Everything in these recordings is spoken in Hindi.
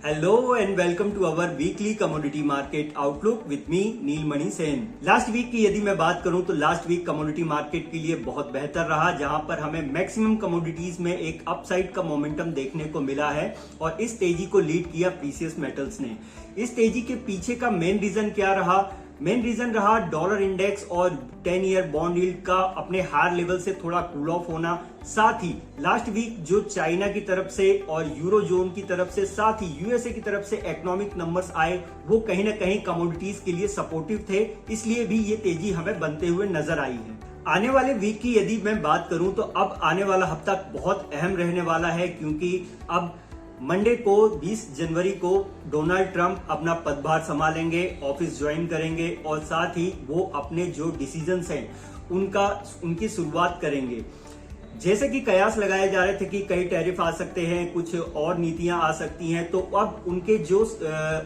Hello and welcome to our weekly commodity market outlook with me Neelmani Sen. Last week की यदि मैं बात करूं तो लास्ट वीक कमोडिटी मार्केट के लिए बहुत बेहतर रहा, जहां पर हमें मैक्सिमम कमोडिटीज में एक अपसाइड का मोमेंटम देखने को मिला है और इस तेजी को लीड किया प्रीशियस मेटल्स ने। इस तेजी के पीछे का मेन रीजन क्या रहा? मेन रीजन रहा डॉलर इंडेक्स और 10 ईयर बॉन्ड यील्ड का अपने हायर लेवल से थोड़ा कूल ऑफ होना। साथ ही लास्ट वीक जो चाइना की तरफ से और यूरो जोन की तरफ से, साथ ही यूएसए की तरफ से इकोनॉमिक नंबर्स आए, वो कहीं ना कहीं कमोडिटीज के लिए सपोर्टिव थे, इसलिए भी ये तेजी हमें बनते हुए नजर आई है। आने वाले वीक की यदि मैं बात करूं तो अब आने वाला हफ्ता बहुत अहम रहने वाला है, क्योंकि अब मंडे को 20 जनवरी को डोनाल्ड ट्रंप अपना पदभार संभालेंगे, ऑफिस ज्वाइन करेंगे और साथ ही वो अपने जो डिसीजंस हैं उनकी शुरुआत करेंगे। जैसे कि कयास लगाए जा रहे थे कि कई टैरिफ आ सकते हैं, कुछ और नीतियां आ सकती हैं, तो अब उनके जो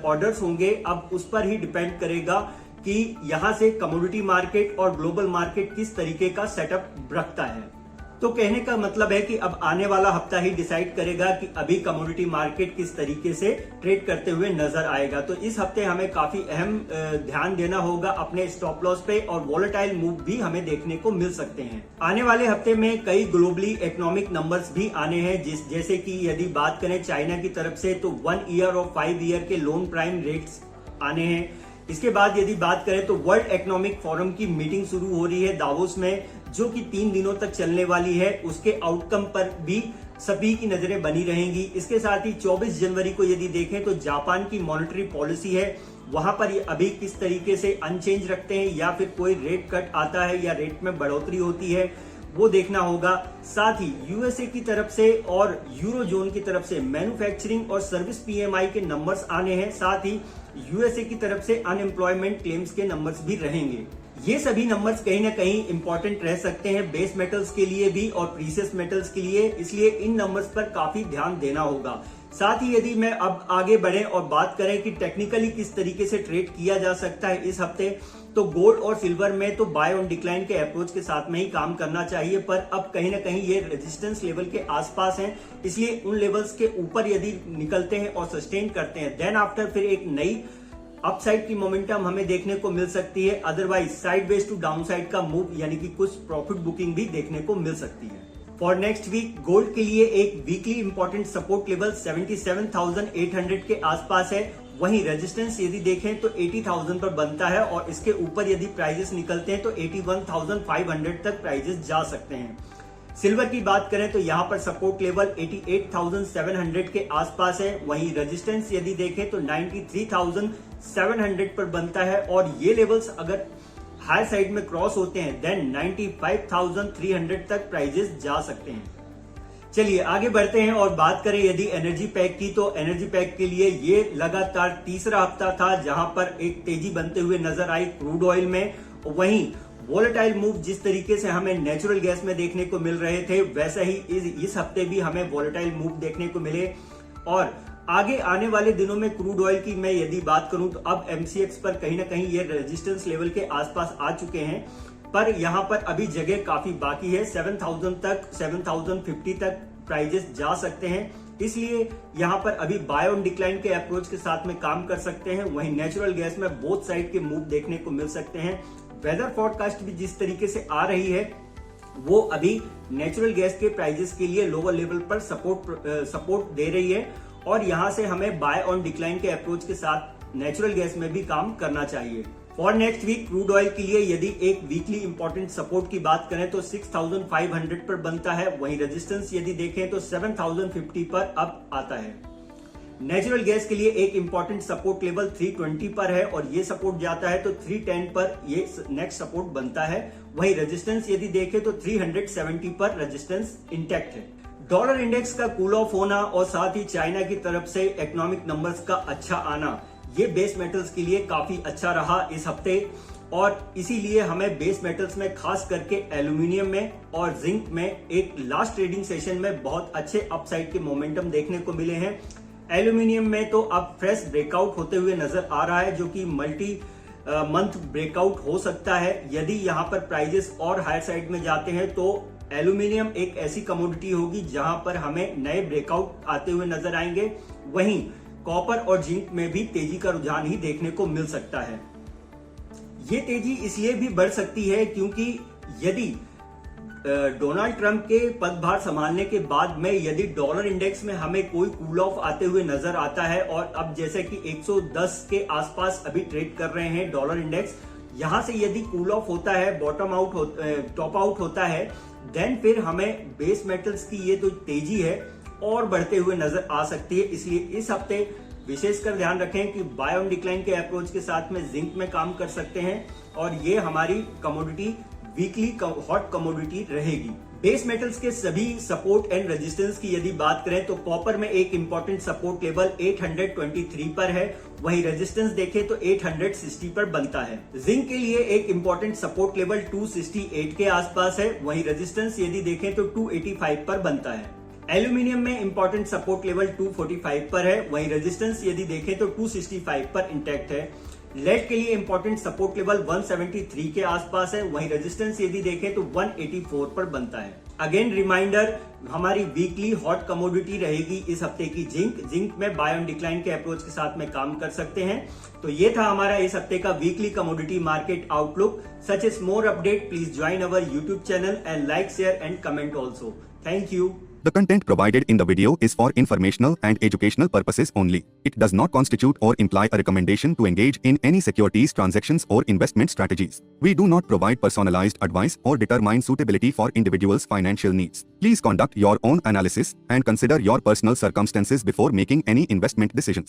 ऑर्डर्स होंगे अब उस पर ही डिपेंड करेगा कि यहां से कमोडिटी मार्केट और ग्लोबल मार्केट किस तरीके का सेटअप रखता है। तो कहने का मतलब है कि अब आने वाला हफ्ता ही डिसाइड करेगा कि अभी कमोडिटी मार्केट किस तरीके से ट्रेड करते हुए नजर आएगा। तो इस हफ्ते हमें काफी अहम ध्यान देना होगा अपने स्टॉप लॉस पे, और वॉलेटाइल मूव भी हमें देखने को मिल सकते हैं। आने वाले हफ्ते में कई ग्लोबली इकोनॉमिक नंबर्स भी आने हैं, जैसे कि यदि बात करें चाइना की तरफ से तो 1 ईयर और 5 ईयर के लोन प्राइम रेट्स आने हैं। इसके बाद यदि बात करें तो वर्ल्ड इकोनॉमिक फोरम की मीटिंग शुरू हो रही है दावोस में, जो कि 3 दिनों तक चलने वाली है। उसके आउटकम पर भी सभी की नजरें बनी रहेंगी। इसके साथ ही 24 जनवरी को यदि देखें तो जापान की मॉनेटरी पॉलिसी है, वहां पर ये अभी किस तरीके से अनचेंज रखते हैं या फिर कोई रेट कट आता है या रेट में बढ़ोतरी होती है, वो देखना होगा। साथ ही यूएसए की तरफ से और यूरो जोन की तरफ से मैन्युफैक्चरिंग और सर्विस पीएमआई के नंबर्स आने हैं। साथ ही यूएसए की तरफ से अनएम्प्लॉयमेंट क्लेम्स के नंबर्स भी रहेंगे। ये सभी नंबर्स कहीं ना कहीं इंपॉर्टेंट रह सकते हैं बेस मेटल्स के लिए भी और प्रीशियस मेटल्स के लिए, इसलिए इन नंबर्स पर काफी ध्यान देना होगा। साथ ही यदि मैं अब आगे बढ़े और बात करें कि टेक्निकली किस तरीके से ट्रेड किया जा सकता है इस हफ्ते, तो गोल्ड और सिल्वर में तो बाय ऑन डिक्लाइन के अप्रोच के साथ में ही काम करना चाहिए, पर अब कहीं ना कहीं ये रेजिस्टेंस लेवल के आसपास हैं, इसलिए उन लेवल्स के ऊपर यदि निकलते हैं और सस्टेन करते हैं, देन आफ्टर फिर एक नई अपसाइड की मोमेंटम हमें देखने को मिल सकती है। अदरवाइज साइडवेज टू डाउनसाइड का मूव यानी कि कुछ प्रॉफिट बुकिंग भी देखने को मिल सकती है। फॉर नेक्स्ट वीक गोल्ड के लिए एक वीकली इंपॉर्टेंट सपोर्ट लेवल 77,800 के आसपास है। वहीं रेजिस्टेंस यदि देखें तो 80,000 पर बनता है और इसके ऊपर यदि प्राइजेस निकलते हैं तो 81,500 तक प्राइजेस जा सकते हैं। सिल्वर की बात करें तो यहां पर सपोर्ट लेवल 88,700 के आसपास है। वहीं रेजिस्टेंस यदि देखें तो 93,700 पर बनता है और ये लेवल्स अगर हाई साइड में क्रॉस होते हैं देन 95,300 तक प्राइजेस जा सकते हैं। चलिए आगे बढ़ते हैं और बात करें यदि एनर्जी पैक की, तो एनर्जी पैक के लिए ये लगातार तीसरा हफ्ता था जहां पर एक तेजी बनते हुए नजर आई क्रूड ऑयल में। वहीं वोलेटाइल मूव जिस तरीके से हमें नेचुरल गैस में देखने को मिल रहे थे, वैसा ही इस हफ्ते भी हमें वोलेटाइल मूव देखने को मिले। और आगे आने वाले दिनों में क्रूड ऑयल की मैं यदि बात करूं तो अब एमसीएक्स पर कहीं ना कहीं ये रेजिस्टेंस लेवल के आसपास आ चुके हैं, पर यहां पर अभी जगह काफी बाकी है। 7,000 तक 7,050 तक प्राइजेस जा सकते हैं, इसलिए यहां पर अभी बाय ऑन डिक्लाइन के अप्रोच के साथ में काम कर सकते हैं। वहीं नेचुरल गैस में बोथ साइड के मूव देखने को मिल सकते हैं। वेदर फॉरकास्ट भी जिस तरीके से आ रही है वो अभी नेचुरल गैस के प्राइजेस के लिए लोअर लेवल पर सपोर्ट दे रही है और यहां से हमें बाय ऑन डिक्लाइन के अप्रोच के साथ नेचुरल गैस में भी काम करना चाहिए। For next week crude oil के लिए यदि एक वीकली इंपॉर्टेंट सपोर्ट की बात करें तो 6,500 पर बनता है। वहीं रेजिस्टेंस यदि देखें तो 7,050 पर अब आता है। नेचुरल गैस के लिए एक इंपॉर्टेंट सपोर्ट लेवल 320 पर है और ये सपोर्ट जाता है तो 310 पर ये नेक्स्ट सपोर्ट बनता है। वहीं रेजिस्टेंस यदि देखें तो 370 पर रेजिस्टेंस इंटैक्ट है। डॉलर इंडेक्स का कूल ऑफ होना और साथ ही चाइना की तरफ से इकोनॉमिक नंबर्स का अच्छा आना, ये बेस मेटल्स के लिए काफी अच्छा रहा इस हफ्ते और इसीलिए हमें बेस मेटल्स में खास करके एल्यूमिनियम में और जिंक में एक लास्ट ट्रेडिंग सेशन में बहुत अच्छे अपसाइड के मोमेंटम देखने को मिले हैं। एल्यूमिनियम में तो अब फ्रेश ब्रेकआउट होते हुए नजर आ रहा है, जो कि मल्टी मंथ ब्रेकआउट हो सकता है। यदि यहां पर प्राइजेस और हायर साइड में जाते हैं तो एल्यूमिनियम एक ऐसी कमोडिटी होगी जहां पर हमें नए ब्रेकआउट आते हुए नजर आएंगे। वहीं कॉपर और जिंक में भी तेजी का रुझान ही देखने को मिल सकता है। ये तेजी इसलिए भी बढ़ सकती है क्योंकि यदि डोनाल्ड ट्रंप के पदभार संभालने के बाद में यदि डॉलर इंडेक्स में हमें कोई कूल ऑफ आते हुए नजर आता है और अब जैसे कि 110 के आसपास अभी ट्रेड कर रहे हैं डॉलर इंडेक्स, यहां से यदि कूल ऑफ होता है, बॉटम आउट टॉप आउट होता है, देन फिर हमें बेस मेटल्स की ये जो तेजी है और बढ़ते हुए नजर आ सकती है। इसलिए इस हफ्ते विशेषकर ध्यान रखें कि बाय ऑन डिक्लाइन के अप्रोच के साथ में जिंक में काम कर सकते हैं और ये हमारी कमोडिटी वीकली हॉट कमोडिटी रहेगी। बेस मेटल्स के सभी सपोर्ट एंड रेजिस्टेंस की यदि बात करें तो कॉपर में एक इंपॉर्टेंट सपोर्ट लेवल 823 पर है, वहीं रेजिस्टेंस देखें तो 860 पर बनता है। जिंक के लिए एक इंपॉर्टेंट सपोर्ट लेवल 268 के आसपास है, वहीं रेजिस्टेंस यदि देखें तो 285 पर बनता है। एल्यूमिनियम में इंपॉर्टेंट सपोर्ट लेवल 245 पर है, वहीं रेजिस्टेंस यदि देखें तो 265 पर इंटैक्ट है। लेड के लिए इंपॉर्टेंट सपोर्ट लेवल 173 के आसपास है, वहीं रेजिस्टेंस यदि देखें तो 184 पर बनता है। अगेन रिमाइंडर, हमारी वीकली हॉट कमोडिटी रहेगी इस हफ्ते की जिंक में बाय ऑन डिक्लाइन के अप्रोच के साथ में काम कर सकते हैं। तो ये था हमारा इस हफ्ते का weekly commodity market outlook. Such is more update, please join our YouTube channel and like, share and comment also. Thank you. The content provided in the video is for informational and educational purposes only. It does not constitute or imply a recommendation to engage in any securities transactions or investment strategies. We do not provide personalized advice or determine suitability for individuals' financial needs. Please conduct your own analysis and consider your personal circumstances before making any investment decisions.